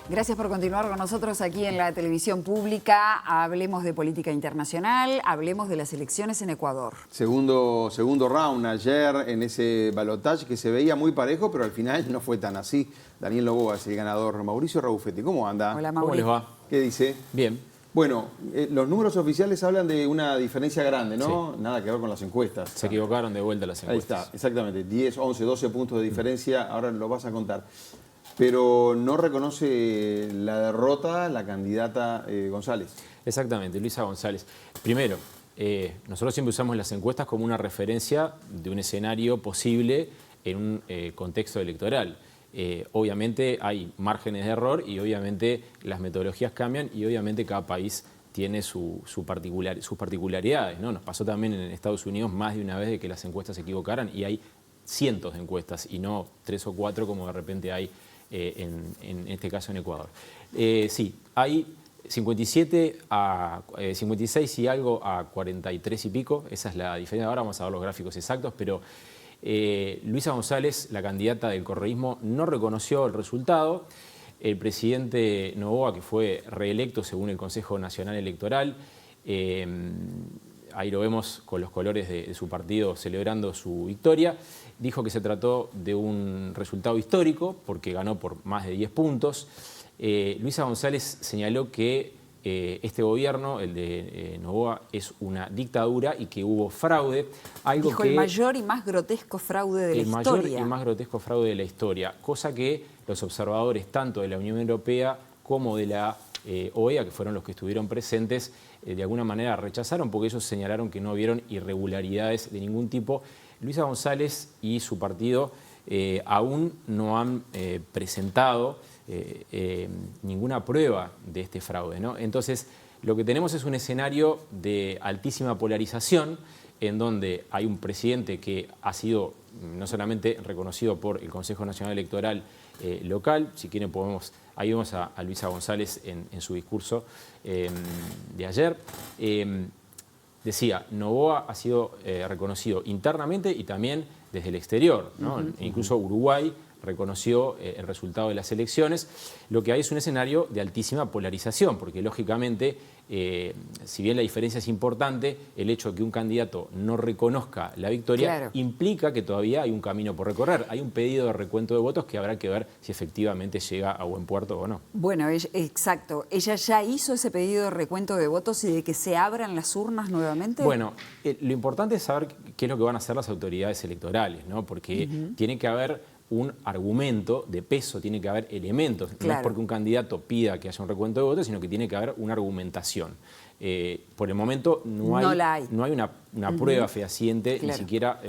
Gracias por continuar con nosotros aquí en la televisión pública. Hablemos de política internacional, hablemos de las elecciones en Ecuador. Segundo round ayer en ese balotaje que se veía muy parejo, pero al final no fue tan así. Daniel Noboa es el ganador. Mauricio Raufetti, ¿cómo anda? Hola, Mauricio. ¿Cómo les va? ¿Qué dice? Bien. Bueno, los números oficiales hablan de una diferencia grande, ¿no? Sí. Nada que ver con las encuestas. Se equivocaron de vuelta las encuestas. Ahí está, exactamente. 10, 11, 12 puntos de diferencia, ahora lo vas a contar. Pero no reconoce la derrota la candidata González. Exactamente, Luisa González. Primero, nosotros siempre usamos las encuestas como una referencia de un escenario posible en un contexto electoral. Obviamente hay márgenes de error y obviamente las metodologías cambian y obviamente cada país tiene sus particularidades, ¿no? Nos pasó también en Estados Unidos más de una vez de que las encuestas se equivocaran y hay cientos de encuestas y no 3 o 4 como de repente hay en este caso en Ecuador. Sí, hay 56 y algo a 43 y pico, esa es la diferencia. Ahora vamos a ver los gráficos exactos, pero Luisa González, la candidata del correísmo, no reconoció el resultado. El presidente Noboa, que fue reelecto según el Consejo Nacional Electoral, ahí lo vemos con los colores de su partido celebrando su victoria, dijo que se trató de un resultado histórico porque ganó por más de 10 puntos. Luisa González señaló que este gobierno, el de Noboa, es una dictadura y que hubo fraude. Dijo el mayor y más grotesco fraude de la historia. El mayor y más grotesco fraude de la historia, cosa que los observadores tanto de la Unión Europea como de la OEA, que fueron los que estuvieron presentes, de alguna manera rechazaron porque ellos señalaron que no vieron irregularidades de ningún tipo. Luisa González y su partido aún no han presentado ninguna prueba de este fraude, ¿no? Entonces, lo que tenemos es un escenario de altísima polarización en donde hay un presidente que ha sido no solamente reconocido por el Consejo Nacional Electoral local, si quieren podemos, ahí vemos a Luisa González en su discurso de ayer. Decía, Noboa ha sido reconocido internamente y también desde el exterior, ¿no? Incluso Uruguay reconoció el resultado de las elecciones. Lo que hay es un escenario de altísima polarización, porque lógicamente, si bien la diferencia es importante, el hecho de que un candidato no reconozca la victoria implica que todavía hay un camino por recorrer. Hay un pedido de recuento de votos que habrá que ver si efectivamente llega a buen puerto o no. Bueno, exacto. ¿Ella ya hizo ese pedido de recuento de votos y de que se abran las urnas nuevamente? Bueno, lo importante es saber qué es lo que van a hacer las autoridades electorales, ¿no? Porque tiene que haber un argumento de peso, tiene que haber elementos. No es porque un candidato pida que haya un recuento de votos, sino que tiene que haber una argumentación. Por el momento no hay una prueba fehaciente, ni siquiera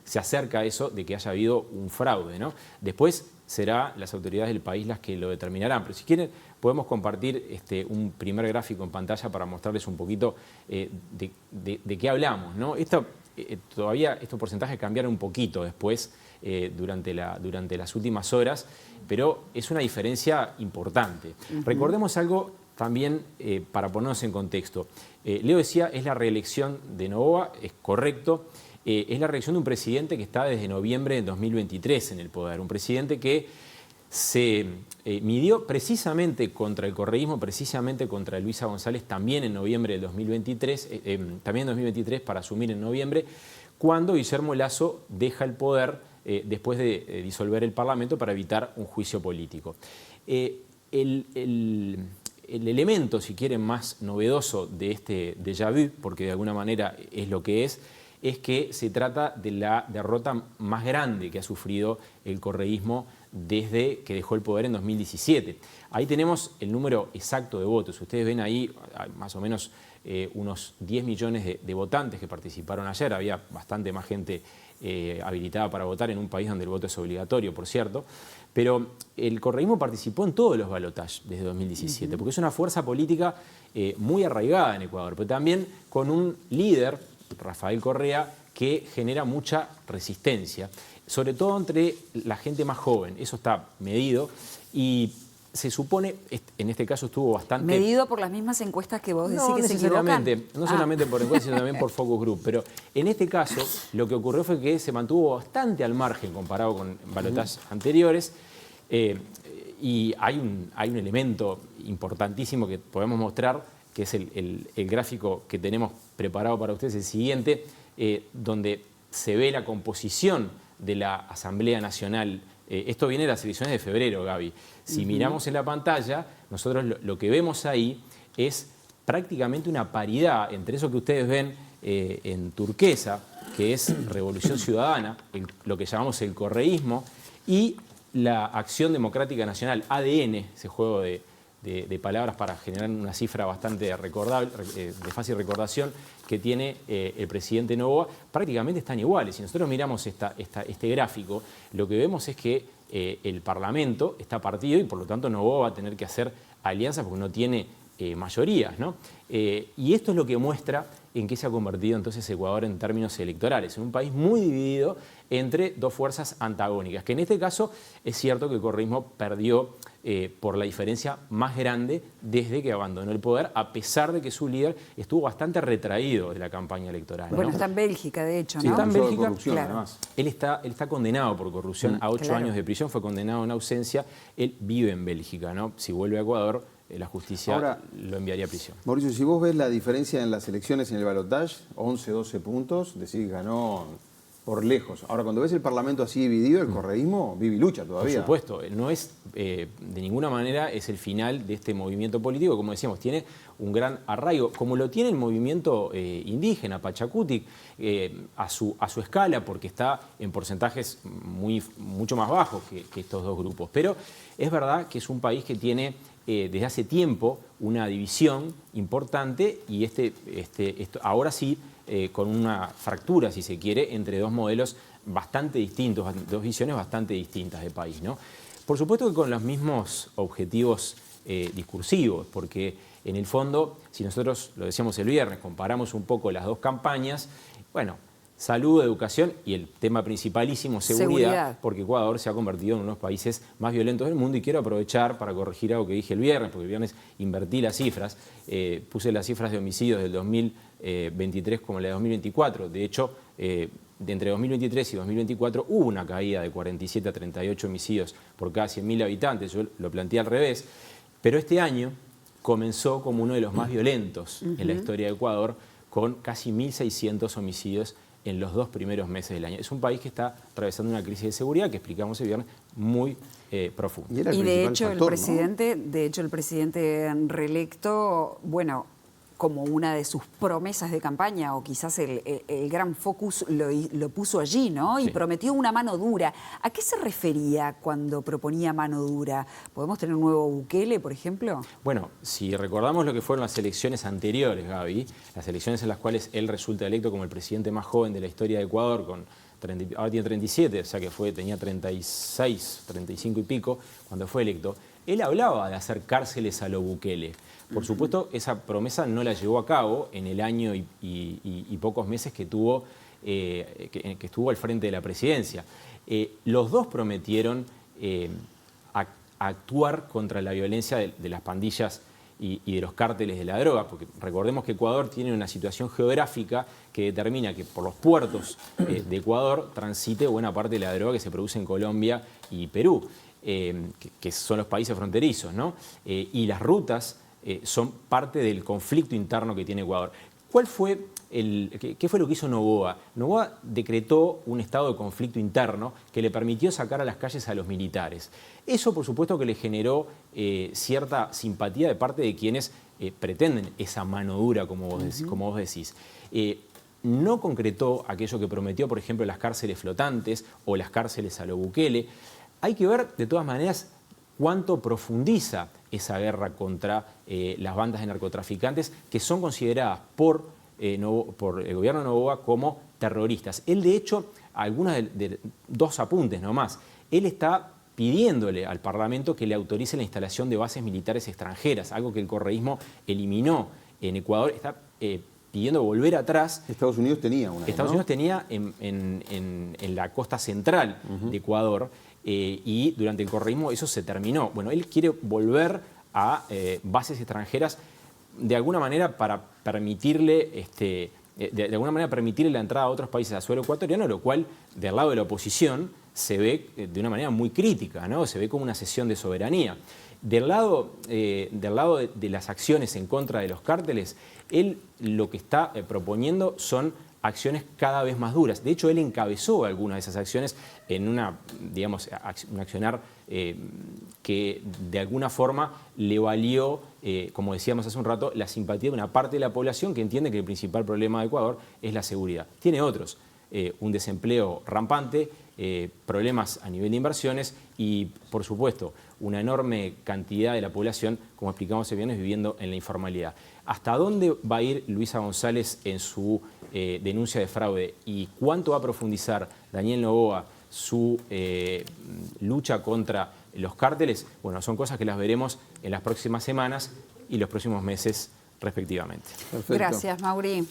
se acerca a eso de que haya habido un fraude, ¿no? Después serán las autoridades del país las que lo determinarán. Pero si quieren, podemos compartir un primer gráfico en pantalla para mostrarles un poquito de qué hablamos, ¿no? Todavía estos porcentajes cambiaron un poquito después, durante las últimas horas, pero es una diferencia importante. Recordemos algo también para ponernos en contexto. Leo decía, es la reelección de Noboa, es correcto, es la reelección de un presidente que está desde noviembre de 2023 en el poder, un presidente que se midió precisamente contra el correísmo, precisamente contra Luisa González, también en noviembre del 2023, también en 2023 para asumir en noviembre, cuando Guillermo Lasso deja el poder después de disolver el Parlamento para evitar un juicio político. El elemento, si quieren, más novedoso de este déjà vu, porque de alguna manera es lo que es que se trata de la derrota más grande que ha sufrido el correísmo desde que dejó el poder en 2017. Ahí tenemos el número exacto de votos. Ustedes ven ahí más o menos unos 10 millones de votantes que participaron ayer. Había bastante más gente habilitada para votar en un país donde el voto es obligatorio, por cierto. Pero el correísmo participó en todos los balotajes desde 2017, porque es una fuerza política muy arraigada en Ecuador, pero también con un líder, Rafael Correa, que genera mucha resistencia, sobre todo entre la gente más joven. Eso está medido y se supone, en este caso estuvo bastante... Medido por las mismas encuestas que vos decís que se equivocan. No solamente por encuestas, sino también por focus group. Pero en este caso, lo que ocurrió fue que se mantuvo bastante al margen comparado con balotajes anteriores. Y hay un elemento importantísimo que podemos mostrar, que es el gráfico que tenemos preparado para ustedes, el siguiente, donde se ve la composición de la Asamblea Nacional. Esto viene de las elecciones de febrero, Gaby. Si miramos en la pantalla, nosotros lo que vemos ahí es prácticamente una paridad entre eso que ustedes ven en turquesa, que es Revolución Ciudadana, lo que llamamos el correísmo, y la Acción Democrática Nacional, ADN, ese juego de palabras para generar una cifra bastante recordable, de fácil recordación, que tiene el presidente Noboa, prácticamente están iguales. Si nosotros miramos este gráfico, lo que vemos es que el Parlamento está partido y por lo tanto Noboa va a tener que hacer alianzas porque no tiene mayorías, ¿no? Y esto es lo que muestra en qué se ha convertido entonces Ecuador en términos electorales, en un país muy dividido entre dos fuerzas antagónicas, que en este caso es cierto que el correísmo perdió por la diferencia más grande desde que abandonó el poder, a pesar de que su líder estuvo bastante retraído de la campaña electoral, ¿no? Bueno, está en Bélgica, de hecho, ¿no? Sí, está en Bélgica, corrupción, claro. además. Él está condenado por corrupción a 8 años de prisión, fue condenado en ausencia, él vive en Bélgica, ¿no? Si vuelve a Ecuador, la justicia Ahora, lo enviaría a prisión. Mauricio, si vos ves la diferencia en las elecciones en el balotaje, 11, 12 puntos, decís que ganó por lejos. Ahora, cuando ves el Parlamento así dividido, el correísmo vive y lucha todavía. Por supuesto, no es, de ninguna manera es el final de este movimiento político, como decíamos, tiene un gran arraigo, como lo tiene el movimiento indígena, Pachacutic, a su escala, porque está en porcentajes mucho más bajos que estos dos grupos. Pero es verdad que es un país que tiene desde hace tiempo una división importante y esto, ahora sí, con una fractura, si se quiere, entre dos modelos bastante distintos, dos visiones bastante distintas de país, ¿no? Por supuesto que con los mismos objetivos discursivos, porque en el fondo, si nosotros, lo decíamos el viernes, comparamos un poco las dos campañas, bueno, salud, educación y el tema principalísimo, seguridad, porque Ecuador se ha convertido en uno de los países más violentos del mundo. Y quiero aprovechar para corregir algo que dije el viernes, porque el viernes invertí las cifras, puse las cifras de homicidios del 2023 como la de 2024. De hecho, entre 2023 y 2024 hubo una caída de 47 a 38 homicidios por cada 100.000 habitantes, yo lo planteé al revés, pero este año comenzó como uno de los más violentos en la historia de Ecuador, con casi 1.600 homicidios en los 2 primeros meses del año. Es un país que está atravesando una crisis de seguridad, que explicamos el viernes, muy profunda. Y de hecho, el presidente reelecto, bueno, como una de sus promesas de campaña, o quizás el gran focus lo puso allí, ¿no? Y prometió una mano dura. ¿A qué se refería cuando proponía mano dura? ¿Podemos tener un nuevo Bukele, por ejemplo? Bueno, si recordamos lo que fueron las elecciones anteriores, Gaby, las elecciones en las cuales él resulta electo como el presidente más joven de la historia de Ecuador, ahora tiene 37, o sea que tenía 36, 35 y pico cuando fue electo, él hablaba de hacer cárceles a lo Bukele. Por supuesto, esa promesa no la llevó a cabo en el año y pocos meses que estuvo al frente de la presidencia. Los dos prometieron actuar contra la violencia de las pandillas y de los cárteles de la droga, porque recordemos que Ecuador tiene una situación geográfica que determina que por los puertos de Ecuador transite buena parte de la droga que se produce en Colombia y Perú, que son los países fronterizos, ¿no? Y las rutas son parte del conflicto interno que tiene Ecuador. ¿Qué fue lo que hizo Noboa? Noboa decretó un estado de conflicto interno que le permitió sacar a las calles a los militares. Eso, por supuesto, que le generó cierta simpatía de parte de quienes pretenden esa mano dura, como vos decís. No concretó aquello que prometió, por ejemplo, las cárceles flotantes o las cárceles a lo Bukele. Hay que ver, de todas maneras, cuánto profundiza esa guerra contra las bandas de narcotraficantes que son consideradas por el gobierno de Noboa como terroristas. Él, de hecho, dos apuntes nomás, él está pidiéndole al Parlamento que le autorice la instalación de bases militares extranjeras, algo que el correísmo eliminó en Ecuador. Está pidiendo volver atrás. Estados Unidos tenía una. Estados Unidos tenía en la costa central de Ecuador, y durante el correísmo eso se terminó. Bueno, él quiere volver a bases extranjeras de alguna manera para permitirle permitirle la entrada a otros países a suelo ecuatoriano, lo cual del lado de la oposición se ve de una manera muy crítica, ¿no? Se ve como una cesión de soberanía. Del lado de las acciones en contra de los cárteles, él lo que está proponiendo son acciones cada vez más duras. De hecho, él encabezó algunas de esas acciones en un accionar que de alguna forma le valió, como decíamos hace un rato, la simpatía de una parte de la población que entiende que el principal problema de Ecuador es la seguridad. Tiene otros, un desempleo rampante, problemas a nivel de inversiones y, por supuesto, una enorme cantidad de la población, como explicamos el viernes, viviendo en la informalidad. ¿Hasta dónde va a ir Luisa González en su denuncia de fraude y cuánto va a profundizar Daniel Noboa su lucha contra los cárteles? Bueno, son cosas que las veremos en las próximas semanas y los próximos meses respectivamente. Perfecto. Gracias, Mauri.